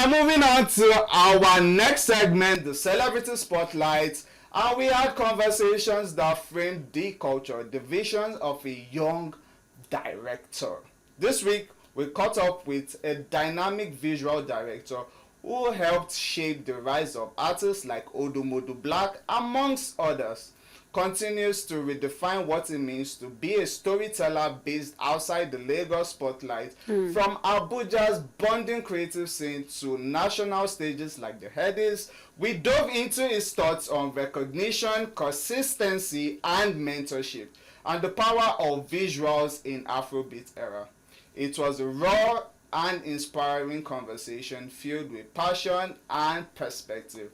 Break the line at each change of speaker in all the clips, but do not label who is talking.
moving on to our next segment, the Celebrity Spotlight. And we had conversations that framed the culture, the vision of a young director. This week, we caught up with a dynamic visual director who helped shape the rise of artists like Odumodu Black, amongst others. Continues to redefine what it means to be a storyteller based outside the Lagos spotlight, from Abuja's bonding creative scene to national stages like the Headies. We dove into his thoughts on recognition, consistency, and mentorship, and the power of visuals in Afrobeat era. It was a raw and inspiring conversation filled with passion and perspective.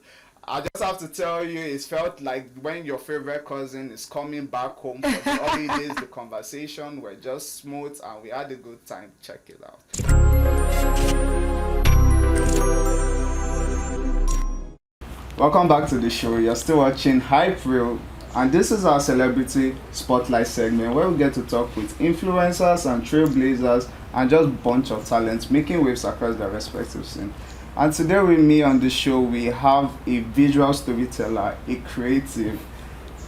I just have to tell you, it felt like when your favorite cousin is coming back home for the holidays. The conversation were just smooth and we had a good time. Check it out. Welcome back to the show. You're still watching Hype Reel, and this is our Celebrity Spotlight segment where we get to talk with influencers and trailblazers and just a bunch of talents making waves across their respective scene. And today with me on the show, we have a visual storyteller, a creative,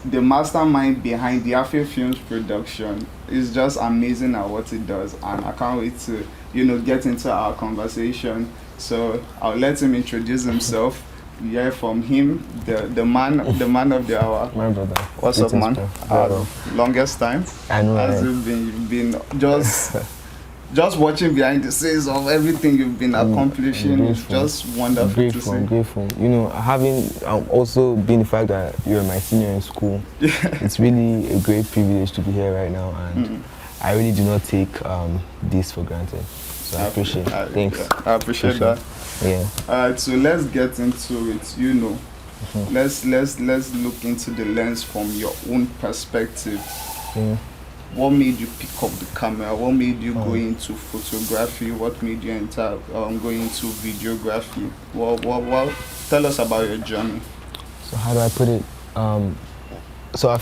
the mastermind behind the Yapheh Films production. Is just amazing at what he does, and I can't wait to, get into our conversation. So I'll let him introduce himself. Yeah, from him, the man of the hour.
My brother.
What's up, man? Longest time.
I know.
Has it been? You've been just watching behind the scenes of everything you've been accomplishing. It's just wonderful to see.
I'm grateful. Having also been the fact that you're my senior in school, it's really a great privilege to be here right now, and I really do not take this for granted. So I appreciate it. Thanks.
I appreciate that.
Yeah.
Alright, so let's get into it. Let's look into the lens from your own perspective.
Yeah.
What made you pick up the camera? What made you go into photography? What made you enter go into videography? Well, tell us about your journey.
So how do I put it?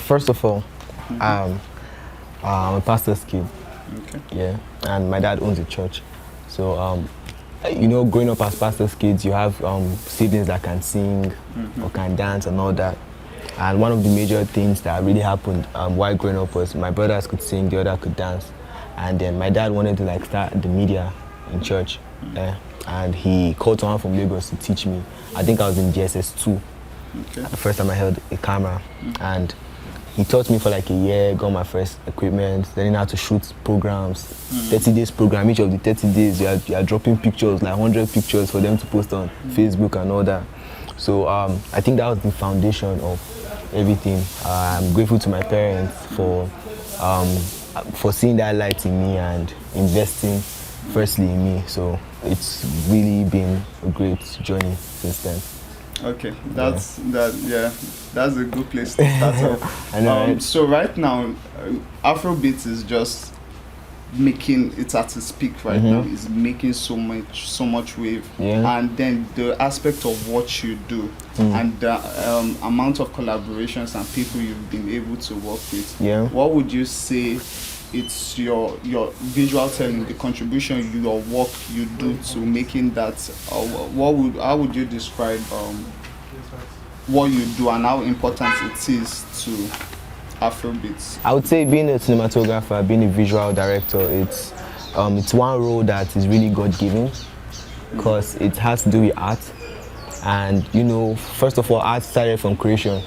First of all, I'm a pastor's kid.
Okay.
Yeah, and my dad owns a church. So growing up as pastor's kids, you have siblings that can sing or can dance and all that. And one of the major things that really happened while growing up was my brothers could sing, the other could dance. And then my dad wanted to start the media in church. And he called someone from Lagos to teach me. I think I was in GSS 2.
Okay.
The first time I held a camera. And he taught me for a year, got my first equipment, learning how to shoot programs, 30 days program. Each of the 30 days you are dropping pictures, 100 pictures for them to post on Facebook and all that. So I think that was the foundation of everything. I'm grateful to my parents for seeing that light in me and investing firstly in me. So it's really been a great journey since then.
Okay, that's a good place to start off.
I know, right?
So right now, Afrobeats is just making it at its peak right now. Is making so much wave, and then the aspect of what you do and the amount of collaborations and people you've been able to work with. What would you say it's your visual telling, the contribution your work you do to making that? How would you describe what you do and how important it is to Afrobeats?
I would say being a cinematographer, being a visual director, it's one role that is really God-given because it has to do with art. And first of all, art started from creation.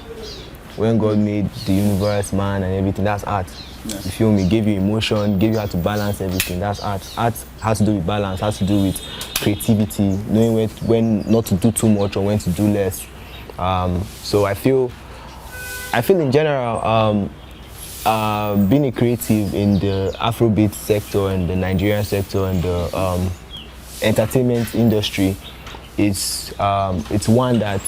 When God made the universe, man, and everything, that's art. You feel me? Gave you emotion, gave you how to balance everything. That's art. Art has to do with balance, has to do with creativity, knowing when not to do too much or when to do less. So I feel in general, being a creative in the Afrobeat sector and the Nigerian sector and the entertainment industry, it's one that,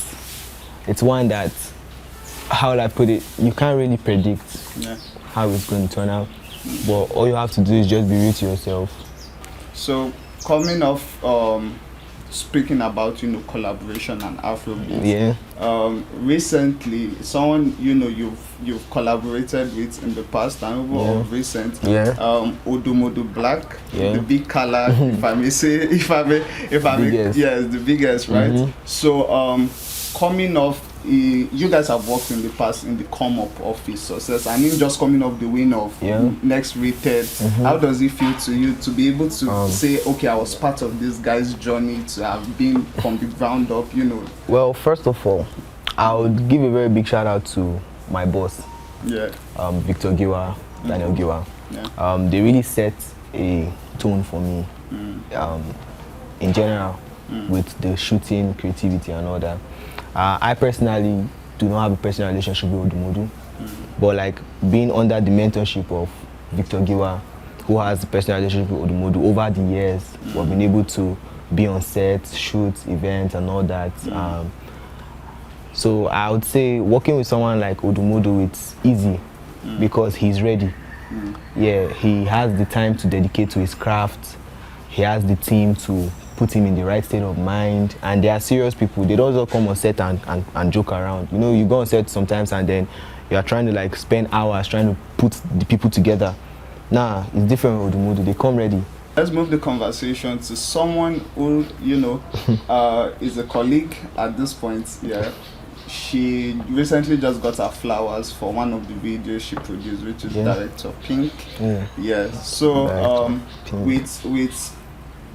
how will I put it? You can't really predict how it's going to turn out, but all you have to do is just be real to yourself.
So coming off speaking about collaboration and Afrobeats.
Yeah.
Recently, someone you've collaborated with in the past and over of recent.
Yeah.
Odumodu Black,
Yeah.
the big color, if I may say, if I may,
Biggest.
yes, the biggest, right? So coming off. You guys have worked in the past in the come up of his success, and him just coming off the win of next rated. How does it feel to you to be able to say, okay, I was part of this guy's journey, to have been from the ground up,
Well, first of all, I would give a very big shout out to my boss, Victor Giwa, Daniel Giwa.
Yeah.
They really set a tone for me, in general, with the shooting, creativity, and all that. I personally do not have a personal relationship with Odumodu, but like being under the mentorship of Victor Giwa, who has a personal relationship with Odumodu, over the years, we've been able to be on set, shoot events, and all that. So I would say working with someone like Odumodu, it's easy because he's ready. Yeah, he has the time to dedicate to his craft. He has the team to put him in the right state of mind, and they are serious people. They don't just come on set and joke around. You go on set sometimes and then you are trying to like spend hours trying to put the people together. Nah, it's different with Odumodu. They come ready.
Let's move the conversation to someone who is a colleague at this point. Yeah, she recently just got her flowers for one of the videos she produced, which is Director Pink. Yeah. So with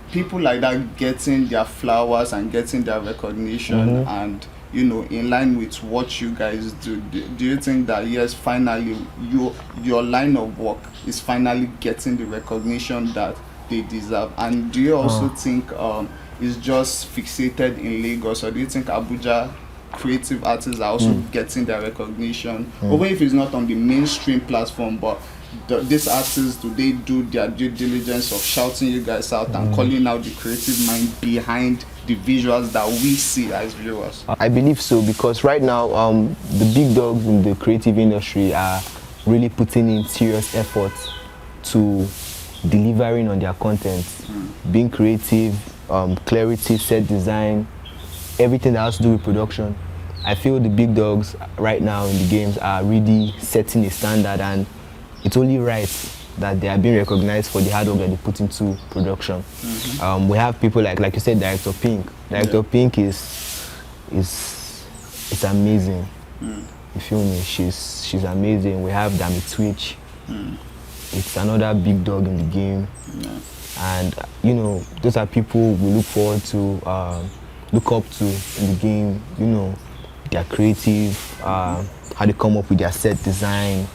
people like that getting their flowers and getting their recognition, and in line with what you guys do you think that yes, finally your line of work is finally getting the recognition that they deserve? And do you also think it's just fixated in Lagos, or do you think Abuja creative artists are also getting their recognition, even if it's not on the mainstream platform, but these artists, do they do their due diligence of shouting you guys out and calling out the creative mind behind the visuals that we see as viewers?
I believe so, because right now the big dogs in the creative industry are really putting in serious efforts to delivering on their content, being creative, clarity, set design, everything that has to do with production. I feel the big dogs right now in the games are really setting a standard, and it's only right that they are being recognized for the hard work that they put into production. We have people like you said, Director Pink. Director Pink is amazing. You feel me? She's amazing. We have Dami Twitch. It's another big dog in the game. And those are people we look forward to, look up to in the game. They're creative, how they come up with their set design.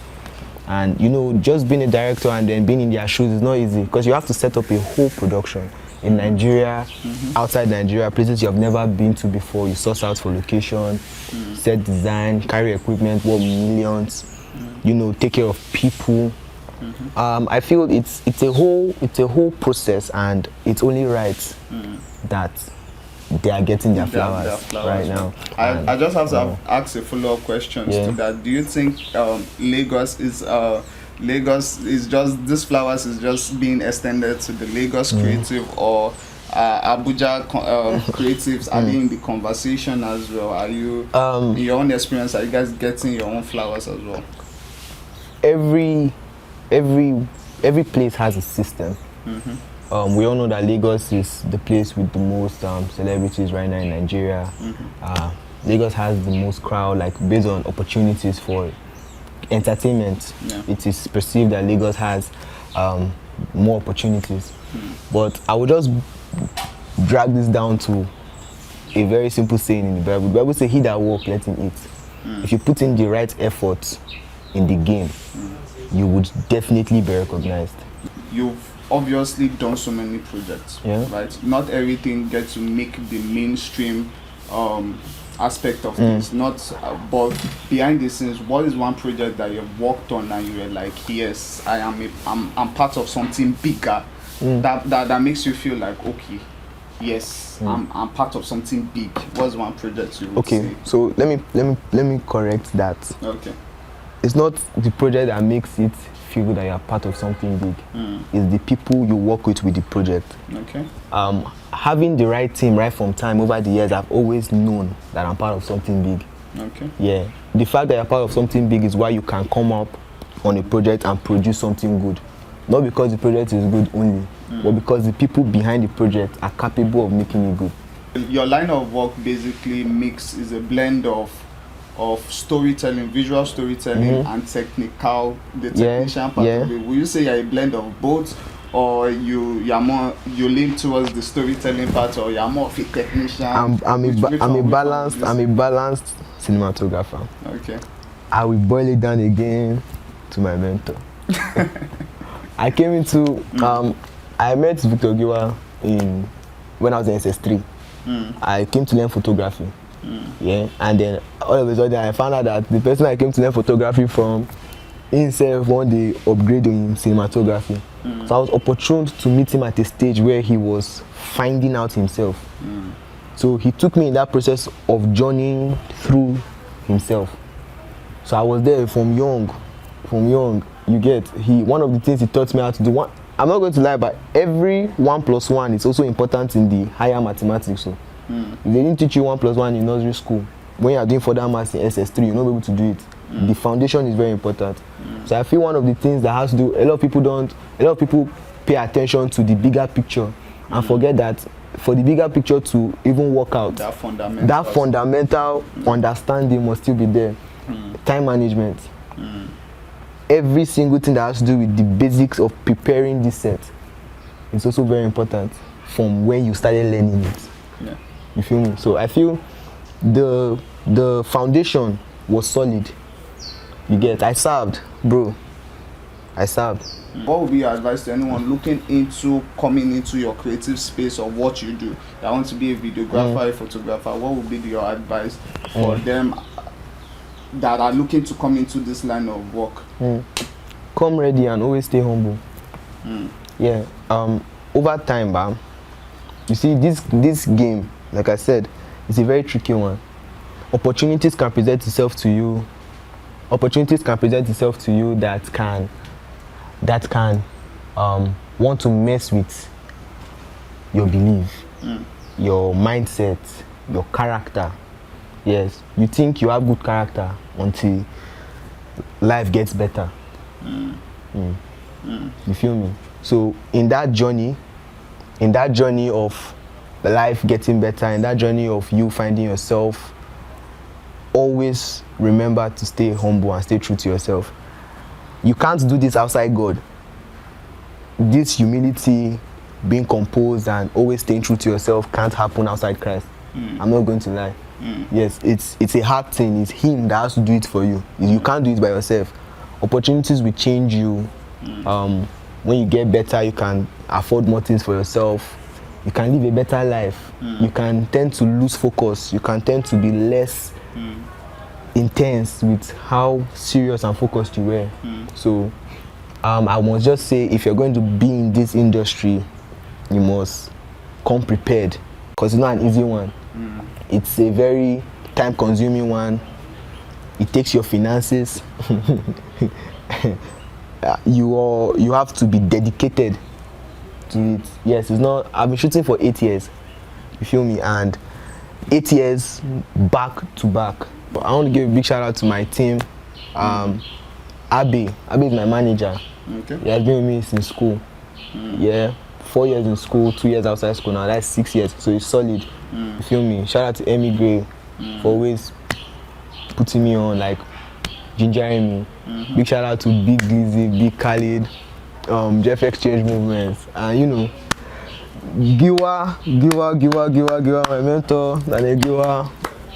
And just being a director and then being in their shoes is not easy, because you have to set up a whole production in Nigeria, outside Nigeria, places you have never been to before. You source out for location, set design, carry equipment worth millions, take care of people. I feel it's a whole process, and it's only right that they are getting their flowers right now.
I just have to ask a follow-up question to that. Do you think Lagos is just, these flowers is just being extended to the Lagos creative, or Abuja creatives are they in the conversation as well? Are you, in your own experience, are you guys getting your own flowers as well?
Every place has a system. We all know that Lagos is the place with the most celebrities right now in Nigeria. Lagos has the most crowd, like based on opportunities for entertainment. It is perceived that Lagos has more opportunities. But I would just drag this down to a very simple saying in the Bible. The Bible says, "He that walk, let him eat." If you put in the right effort in the game, you would definitely be recognized.
You've obviously done so many projects, right? Not everything gets to make the mainstream aspect of things. But behind the scenes, what is one project that you've worked on and you were like, yes, I'm part of something bigger, that makes you feel like, okay, yes, I'm part of something big? What's one project you would say?
So let me correct that.
Okay.
it's not the project that makes it feel that you're part of something big. It's the people you work with the project.
Okay.
Having the right team right from time over the years, I've always known that I'm part of something big.
Okay.
Yeah. The fact that you're part of something big is why you can come up on a project and produce something good. Not because the project is good only, but because the people behind the project are capable of making it good.
Your line of work basically is a blend of storytelling, visual storytelling, and technical, the technician part of it. Will you say you're a blend of both, or you lean towards the storytelling part, or you're more of a technician?
I'm a balanced cinematographer.
Okay.
I will boil it down again to my mentor. I came into I met Victor Giwa when I was in SS3. I came to learn photography. Yeah, and then all of a sudden I found out that the person I came to learn photography from himself one day upgraded in cinematography. So I was opportune to meet him at a stage where he was finding out himself. So he took me in that process of journeying through himself. So I was there from young. You get, one of the things he taught me how to do, I'm not going to lie, but every 1 + 1 is also important in the higher mathematics. So if they didn't teach you 1 + 1 in nursery school, when you are doing further maths in SS3, you're not able to do it. The foundation is very important. So I feel one of the things that has to do, a lot of people pay attention to the bigger picture and forget that for the bigger picture to even work out, that fundamental understanding must still be there. Time management. Every single thing that has to do with the basics of preparing this set is also very important from when you started learning it.
Yeah.
You feel me? So I feel the foundation was solid. You get, I served, bro. I served.
What would be your advice to anyone looking into coming into your creative space of what you do? That want to be a videographer, a photographer. What would be your advice for them that are looking to come into this line of work?
Come ready and always stay humble. Yeah. Over time, you see, this game, like I said, it's a very tricky one. Opportunities can present itself to you that can want to mess with your belief, your mindset, your character. Yes, you think you have good character until life gets better. You feel me? So in that journey of life getting better, in that journey of you finding yourself, always remember to stay humble and stay true to yourself. You can't do this outside God. This humility, being composed and always staying true to yourself can't happen outside Christ. I'm not going to lie. Yes, it's a hard thing. It's him that has to do it for you. You can't do it by yourself. Opportunities will change you. When you get better, you can afford more things for yourself. You can live a better life. You can tend to lose focus. You can tend to be less intense with how serious and focused you were. So I must just say, if you're going to be in this industry, you must come prepared, because it's not an easy one. It's a very time-consuming one. It takes your finances. You have to be dedicated to it. Yes, it's not. I've been shooting for 8 years. You feel me? And 8 years back to back. But I want to give a big shout out to my team. Abuja is my manager.
Okay.
He has been with me since school. Yeah, 4 years in school, 2 years outside school now. That's 6 years. So it's solid. You feel me? Shout out to Emmy Gray for always putting me on, like gingering me. Big shout out to Big Glizzy, Big Khalid, Jeff Exchange Movements, and you know, Giwa, my mentor, Daniel Giwa.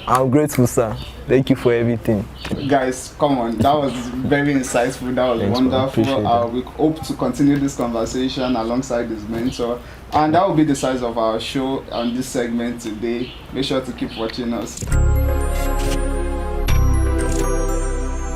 I'm grateful, sir. Thank you for everything.
Guys, come on, that was very insightful. That was wonderful. We hope to continue this conversation alongside his mentor. And that will be the size of our show on this segment today. Make sure to keep watching us.